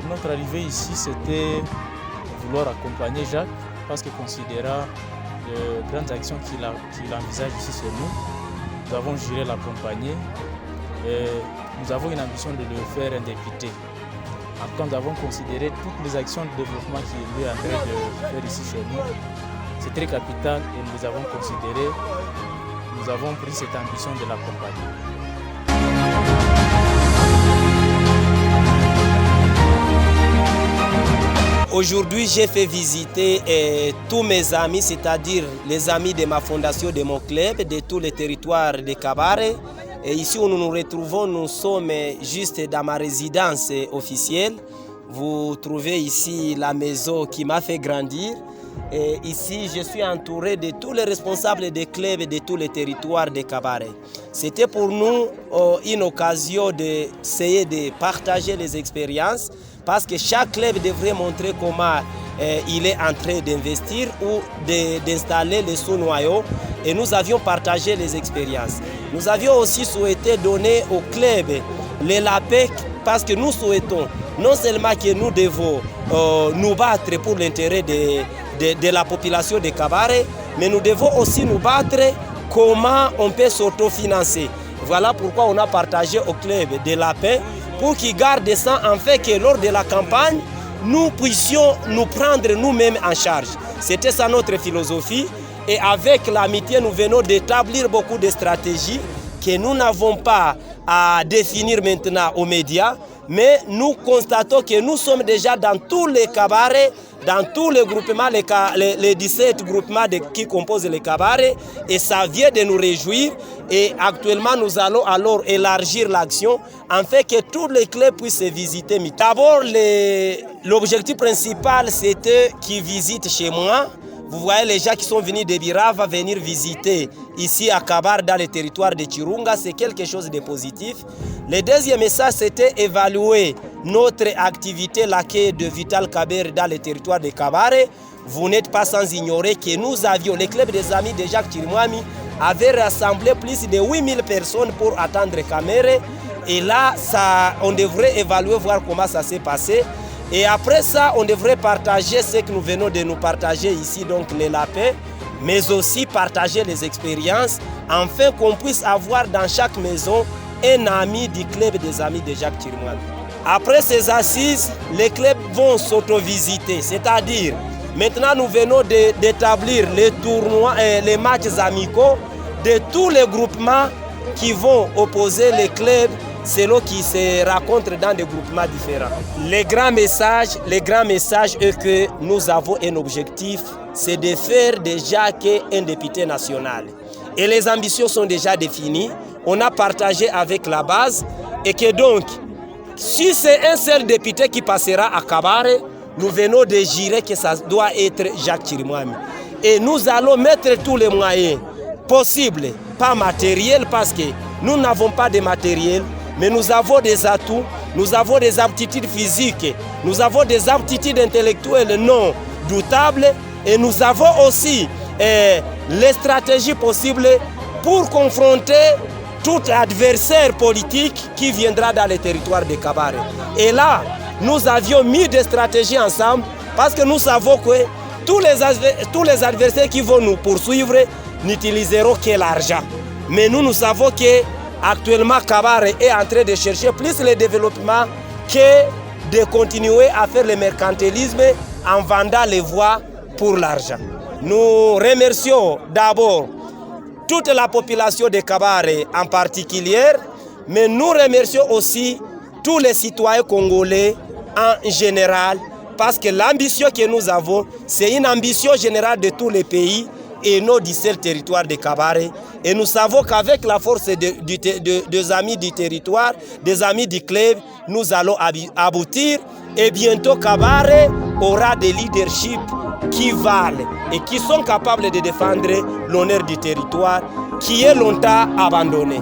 notre arrivée ici, c'était vouloir accompagner Jacques parce qu'il considéra les grandes actions qu'il envisage ici chez nous. Nous avons juré l'accompagner et nous avons une ambition de le faire un député. Quand nous avons considéré toutes les actions de développement qu'il est en train de faire ici chez nous, c'est très capital et nous les avons considérées. Nous avons pris cette ambition de l'accompagner. Aujourd'hui, j'ai fait visiter tous mes amis, c'est-à-dire les amis de ma fondation, de mon club, de tous les territoires de Kabare. Et ici où nous nous retrouvons, nous sommes juste dans ma résidence officielle. Vous trouvez ici la maison qui m'a fait grandir. Et ici, je suis entouré de tous les responsables des clubs et de tous les territoires de Kabare. C'était pour nous une occasion d'essayer de partager les expériences parce que chaque club devrait montrer comment il est en train d'investir ou d'installer les sous-noyaux. Et nous avions partagé les expériences. Nous avions aussi souhaité donner au club les lapins parce que nous souhaitons non seulement que nous devons nous battre pour l'intérêt de la population de Kabare, mais nous devons aussi nous battre comment on peut s'autofinancer. Voilà pourquoi on a partagé au club des lapins pour qu'ils gardent ça en fait que lors de la campagne, nous puissions nous prendre nous-mêmes en charge. C'était ça notre philosophie. Et avec l'amitié, nous venons d'établir beaucoup de stratégies que nous n'avons pas à définir maintenant aux médias, mais nous constatons que nous sommes déjà dans tous les cabarets, dans tous les groupements, les 17 groupements qui composent les cabarets, et ça vient de nous réjouir. Et actuellement, nous allons alors élargir l'action afin que tous les clubs puissent visiter. D'abord, l'objectif principal, c'était qu'ils visitent chez moi. Vous voyez les gens qui sont venus de Birava venir visiter ici à Kabare dans le territoire de Chirunga, c'est quelque chose de positif. Le deuxième message, c'était évaluer notre activité, l'accueil de Vital Kabare dans le territoire de Kabare. Vous n'êtes pas sans ignorer que nous avions, le club des amis de Jacques Chirimwami avait rassemblé plus de 8000 personnes pour attendre Kamere. Et là, on devrait évaluer, voir comment ça s'est passé. Et après ça, on devrait partager ce que nous venons de nous partager ici, donc les lapins, mais aussi partager les expériences, afin qu'on puisse avoir dans chaque maison un ami du club des amis de Jacques Chirimwami. Après ces assises, les clubs vont s'auto-visiter, c'est-à-dire, maintenant nous venons d'établir les tournois et les matchs amicaux de tous les groupements qui vont opposer les clubs selon qui se rencontrent dans des groupements différents. Le grand message est que nous avons un objectif, c'est de faire de Jacques un député national. Et les ambitions sont déjà définies, on a partagé avec la base et que donc, si c'est un seul député qui passera à Kabare, nous venons de jurer que ça doit être Jacques Chirimwami. Et nous allons mettre tous les moyens possibles, pas matériels parce que nous n'avons pas de matériel, mais nous avons des atouts, nous avons des aptitudes physiques, nous avons des aptitudes intellectuelles non doutables et nous avons aussi les stratégies possibles pour confronter tout adversaire politique qui viendra dans le territoire de Kabare. Et là, nous avions mis des stratégies ensemble parce que nous savons que tous les adversaires qui vont nous poursuivre n'utiliseront que l'argent. Mais nous savons que actuellement, Kabare est en train de chercher plus le développement que de continuer à faire le mercantilisme en vendant les voix pour l'argent. Nous remercions d'abord toute la population de Kabare en particulier, mais nous remercions aussi tous les citoyens congolais en général, parce que l'ambition que nous avons, c'est une ambition générale de tous les pays et nos 17 territoires de Kabare. Et nous savons qu'avec la force des amis du territoire, des amis du club, nous allons aboutir. Et bientôt, Kabare aura des leaderships qui valent et qui sont capables de défendre l'honneur du territoire qui est longtemps abandonné.